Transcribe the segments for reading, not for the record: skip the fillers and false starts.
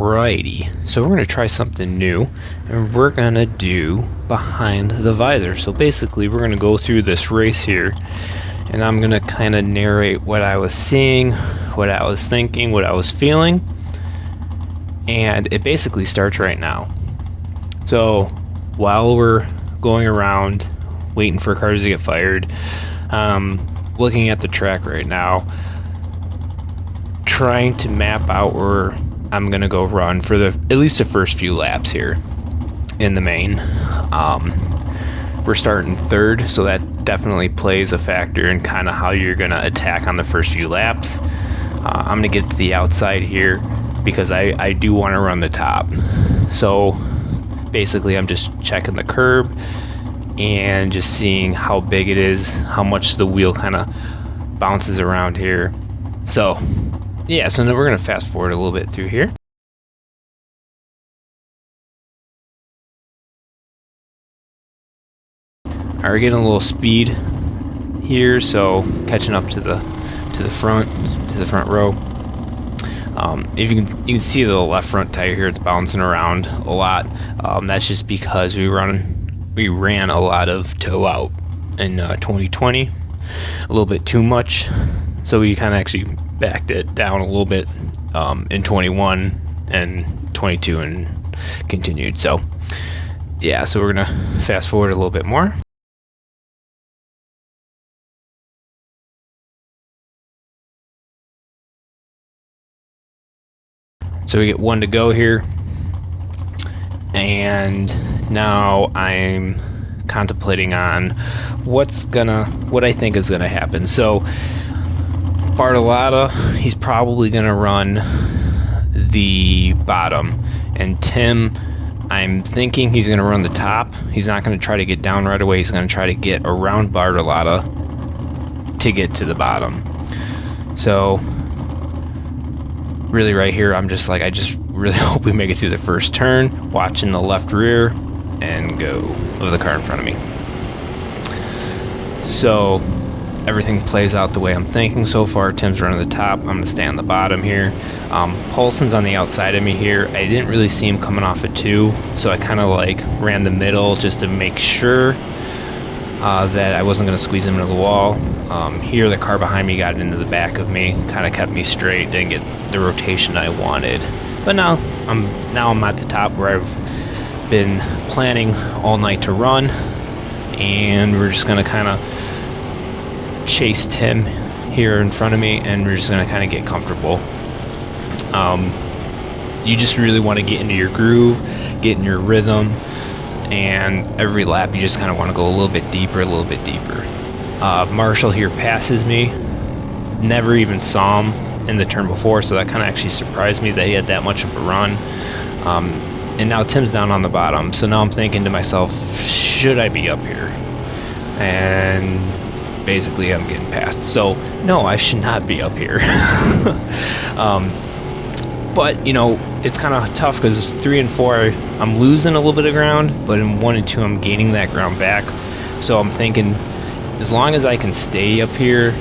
Alrighty, so we're going to try something new, and we're going to do behind the visor. So basically we're going to go through this race here, and I'm going to kind of narrate what I was seeing, what I was thinking, what I was feeling, and it basically starts right now. So while we're going around waiting for cars to get fired, looking at the track right now, trying to map out where I'm gonna go run for at least the first few laps here in the main. We're starting third, so that definitely plays a factor in kind of how you're gonna attack on the first few laps. I'm gonna get to the outside here because I do want to run the top. So basically I'm just checking the curb and just seeing how big it is, how much the wheel kind of bounces around here. So yeah, so now we're going to fast forward a little bit through here. Alright, we're getting a little speed here, so catching up to the front row. If you can see the left front tire here, it's bouncing around a lot. That's just because we ran a lot of toe out in 2020, a little bit too much, so we kind of actually backed it down a little bit in 21 and 22 and continued. So yeah, so we're gonna fast forward a little bit more. So we get one to go here, and now I'm contemplating on what I think is gonna happen. So Bartolotta, he's probably going to run the bottom, and Tim, I'm thinking he's going to run the top. He's not going to try to get down right away. He's going to try to get around Bartolotta to get to the bottom. So really right here, I'm just like, I just really hope we make it through the first turn, watching the left rear and go of the car in front of me. So everything plays out the way I'm thinking so far. Tim's running the top. I'm going to stay on the bottom here. Paulson's on the outside of me here. I didn't really see him coming off at 2, so I kind of like ran the middle just to make sure that I wasn't going to squeeze him into the wall. Here, the car behind me got into the back of me, kind of kept me straight, didn't get the rotation I wanted. But now I'm at the top where I've been planning all night to run, and we're just going to kind of chase Tim here in front of me, and we're just going to kind of get comfortable. You just really want to get into your groove, get in your rhythm, and every lap you just kind of want to go a little bit deeper. Marshall here passes me. Never even saw him in the turn before, so that kind of actually surprised me that he had that much of a run. And now Tim's down on the bottom, so now I'm thinking to myself, should I be up here? And basically I'm getting passed, so no, I should not be up here. But you know, it's kind of tough because 3 and 4 I'm losing a little bit of ground, but in 1 and 2 I'm gaining that ground back. So I'm thinking, as long as I can stay up here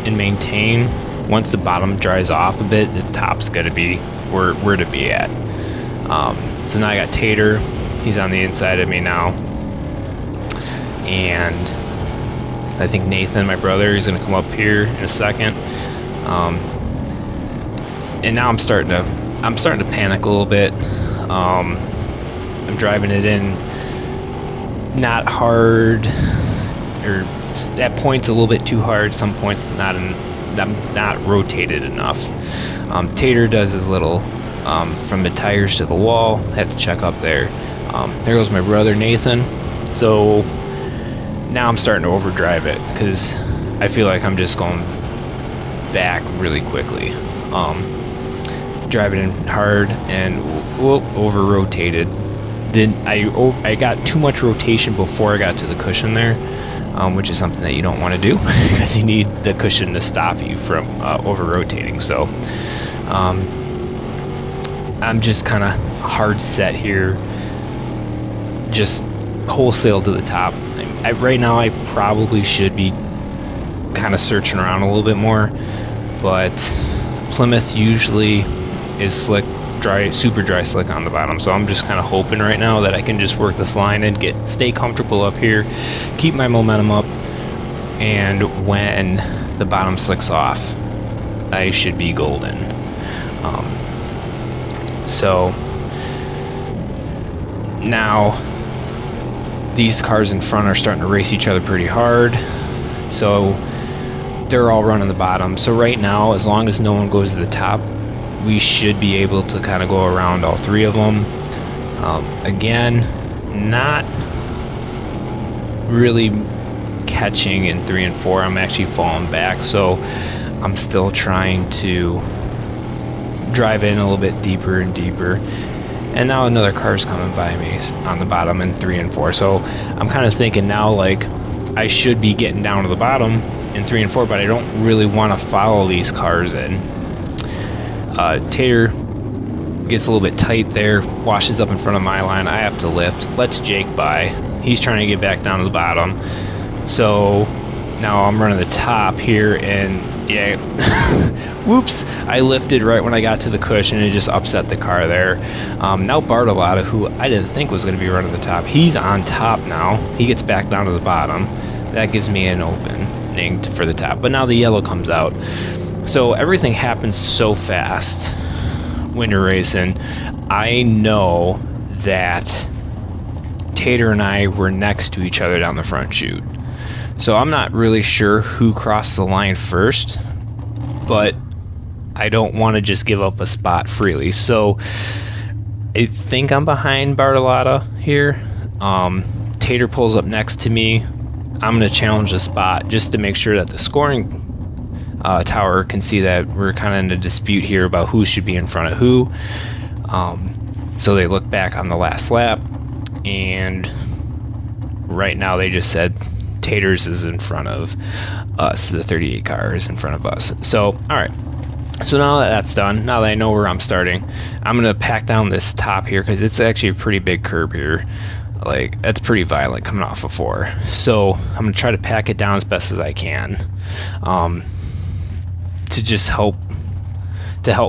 and maintain, once the bottom dries off a bit, the top's gonna be where to be at. So now I got Tater, he's on the inside of me now, and I think Nathan, my brother, is going to come up here in a second. And now I'm starting to panic a little bit. I'm driving it in not hard, or at points a little bit too hard. Some points not rotated enough. Tater does his little from the tires to the wall. Have to check up there. There goes my brother Nathan. So now I'm starting to overdrive it because I feel like I'm just going back really quickly. Driving in hard and over rotated. I got too much rotation before I got to the cushion there, which is something that you don't want to do because you need the cushion to stop you from over rotating. So I'm just kind of hard set here, just wholesale to the top. Right now I probably should be kind of searching around a little bit more, but Plymouth usually is slick super dry slick on the bottom. So I'm just kind of hoping right now that I can just work this line and stay comfortable up here, keep my momentum up, and when the bottom slicks off, I should be golden. So now these cars in front are starting to race each other pretty hard, so they're all running the bottom. So right now, as long as no one goes to the top, we should be able to kind of go around all three of them. Again, not really catching in 3 and 4. I'm actually falling back, so I'm still trying to drive in a little bit deeper and deeper. And now another car's coming by me on the bottom in 3 and 4. So I'm kind of thinking now, like, I should be getting down to the bottom in 3 and 4, but I don't really want to follow these cars in. Tater gets a little bit tight there, washes up in front of my line. I have to lift, lets Jake by. He's trying to get back down to the bottom. So now I'm running the top here, and yeah, whoops, I lifted right when I got to the cushion and it just upset the car there. Now Bartolotta, who I didn't think was going to be running the top, he's on top now. He gets back down to the bottom. That gives me an opening for the top, but now the yellow comes out. So everything happens so fast when you're racing. I know that Tater and I were next to each other down the front chute. So I'm not really sure who crossed the line first, but I don't want to just give up a spot freely. So I think I'm behind Bartolotta here. Tater pulls up next to me. I'm going to challenge the spot just to make sure that the scoring tower can see that we're kind of in a dispute here about who should be in front of who. So they look back on the last lap, and right now they just said Taters is in front of us. The 38 car is in front of us. So, all right. So now that that's done, now that I know where I'm starting, I'm going to pack down this top here because it's actually a pretty big curb here. Like, that's pretty violent coming off of 4. So I'm going to try to pack it down as best as I can to just help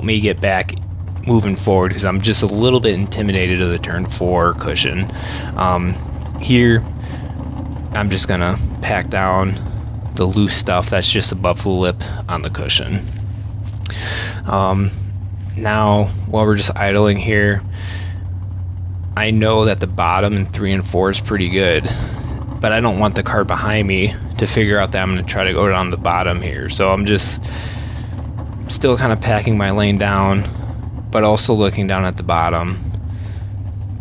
me get back moving forward, because I'm just a little bit intimidated of the turn 4 cushion. Here, I'm just going to pack down the loose stuff that's just above the lip on the cushion. Now, while we're just idling here, I know that the bottom in 3 and 4 is pretty good, but I don't want the car behind me to figure out that I'm going to try to go down the bottom here. So I'm just still kind of packing my lane down, but also looking down at the bottom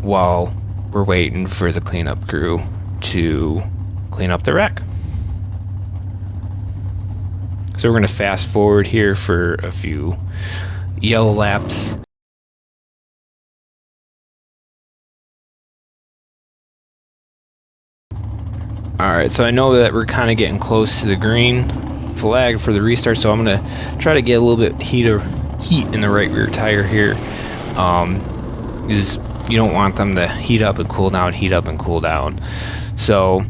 while we're waiting for the cleanup crew to clean up the wreck. So we're going to fast forward here for a few yellow laps. Alright, so I know that we're kind of getting close to the green flag for the restart, so I'm going to try to get a little bit heat in the right rear tire here. Because you don't want them to heat up and cool down, heat up and cool down. So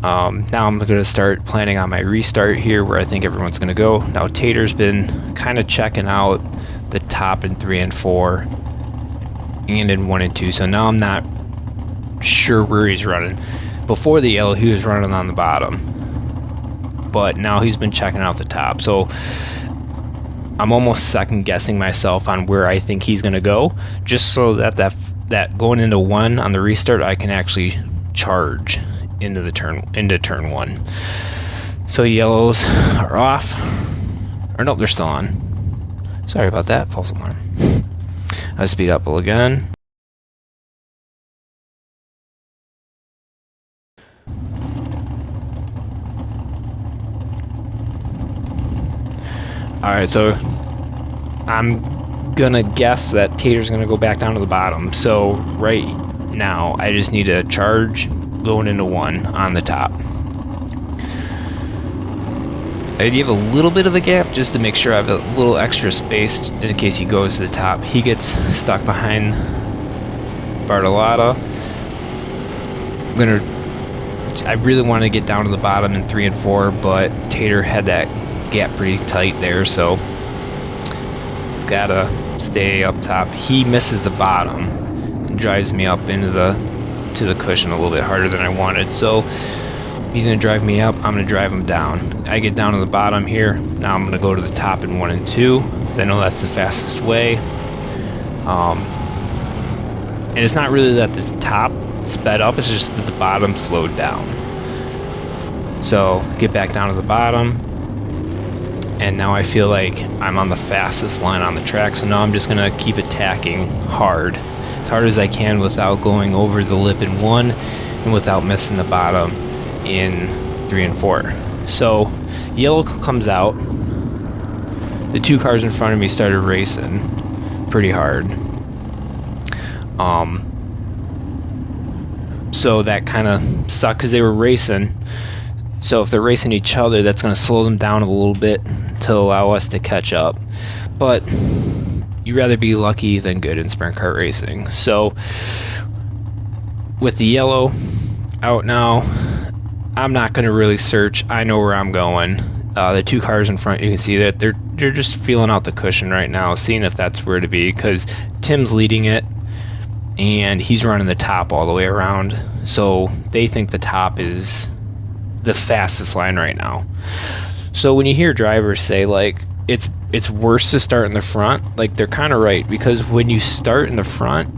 now I'm going to start planning on my restart here, where I think everyone's going to go. Now Tater's been kind of checking out the top in 3 and 4 and in 1 and 2, so now I'm not sure where he's running. Before the yellow, he was running on the bottom, but now he's been checking out the top. So I'm almost second guessing myself on where I think he's going to go, just so that going into 1 on the restart, I can actually charge into turn 1. So yellows are off, or nope, they're still on. Sorry about that, false alarm. I'll speed up again. Alright, so I'm gonna guess that Tater's gonna go back down to the bottom. So right now, I just need to charge going into 1 on the top. I give a little bit of a gap just to make sure I have a little extra space in case he goes to the top. He gets stuck behind Bartolotta. I really want to get down to the bottom in 3 and 4, but Tater had that gap pretty tight there, so gotta stay up top. He misses the bottom and drives me up into to the cushion a little bit harder than I wanted. So he's gonna drive me up, I'm gonna drive him down. I get down to the bottom here. Now I'm gonna go to the top in 1 and 2, because I know that's the fastest way. And it's not really that the top sped up, it's just that the bottom slowed down. So get back down to the bottom, and now I feel like I'm on the fastest line on the track. So now I'm just gonna keep attacking hard as I can without going over the lip in 1 and without missing the bottom in 3 and 4. So yellow comes out. The 2 cars in front of me started racing pretty hard. So that kind of sucked because they were racing. So if they're racing each other, that's going to slow them down a little bit to allow us to catch up. But you'd rather be lucky than good in sprint car racing. So with the yellow out now, I'm not going to really search. I know where I'm going. The 2 cars in front, you can see that they're just feeling out the cushion right now, seeing if that's where to be, because Tim's leading it and he's running the top all the way around. So they think the top is the fastest line right now. So when you hear drivers say like it's worse to start in the front, like they're kind of right, because when you start in the front,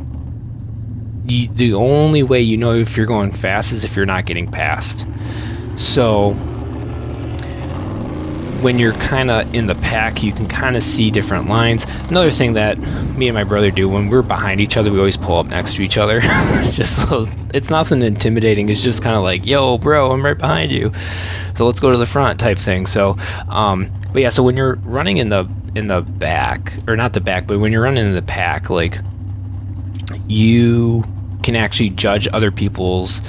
the only way you know if you're going fast is if you're not getting passed. So when you're kind of in the pack, you can kind of see different lines. Another thing that me and my brother do when we're behind each other, we always pull up next to each other. Just so, it's nothing intimidating. It's just kind of like, yo, bro, I'm right behind you, so let's go to the front type thing. So, but yeah, so when you're running in the back, or not the back, but when you're running in the pack, like you can actually judge other people's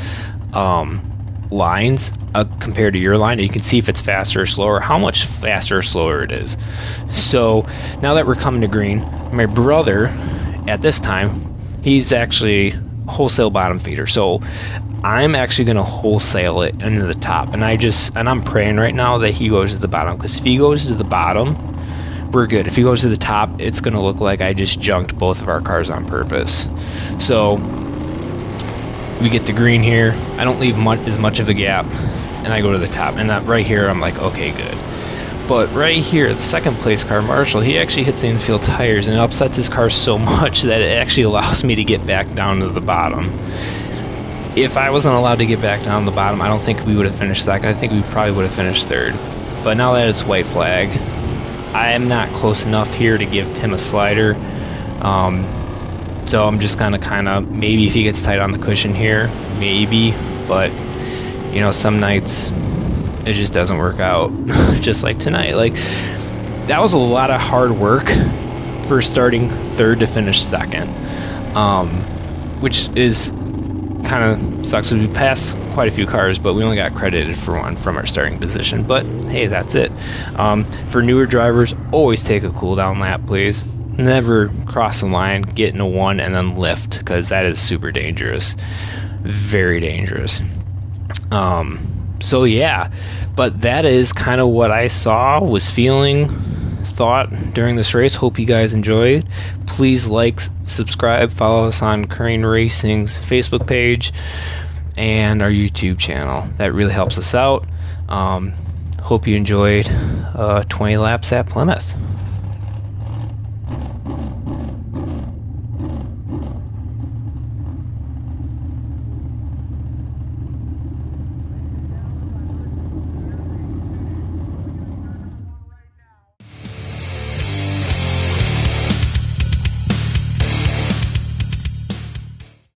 lines compared to your line, and you can see if it's faster or slower, how much faster or slower it is. So now that we're coming to green, my brother at this time, he's actually wholesale bottom feeder, so I'm actually going to wholesale it into the top, and I'm praying right now that he goes to the bottom, because if he goes to the bottom, we're good. If he goes to the top, it's going to look like I just junked both of our cars on purpose. So we get to green here. I don't leave as much of a gap, and I go to the top. And that right here, I'm like, okay, good. But right here, the second place car, Marshall, he actually hits the infield tires, and it upsets his car so much that it actually allows me to get back down to the bottom. If I wasn't allowed to get back down to the bottom, I don't think we would have finished second. I think we probably would have finished third. But now that it's white flag, I am not close enough here to give Tim a slider. So I'm just kind of maybe if he gets tight on the cushion here, maybe, but you know, some nights it just doesn't work out. Just like tonight, like that was a lot of hard work for starting third to finish second, which is kind of sucks. We passed quite a few cars, but we only got credited for one from our starting position. But hey, that's it. For newer drivers, always take a cool down lap, please. Never cross the line, get in a 1, and then lift, because that is super dangerous. Very dangerous. So yeah, but that is kind of what I saw, was feeling, thought during this race. Hope you guys enjoyed. Please like, subscribe, follow us on Crane Racing's Facebook page and our YouTube channel. That really helps us out. Hope you enjoyed 20 laps at Plymouth.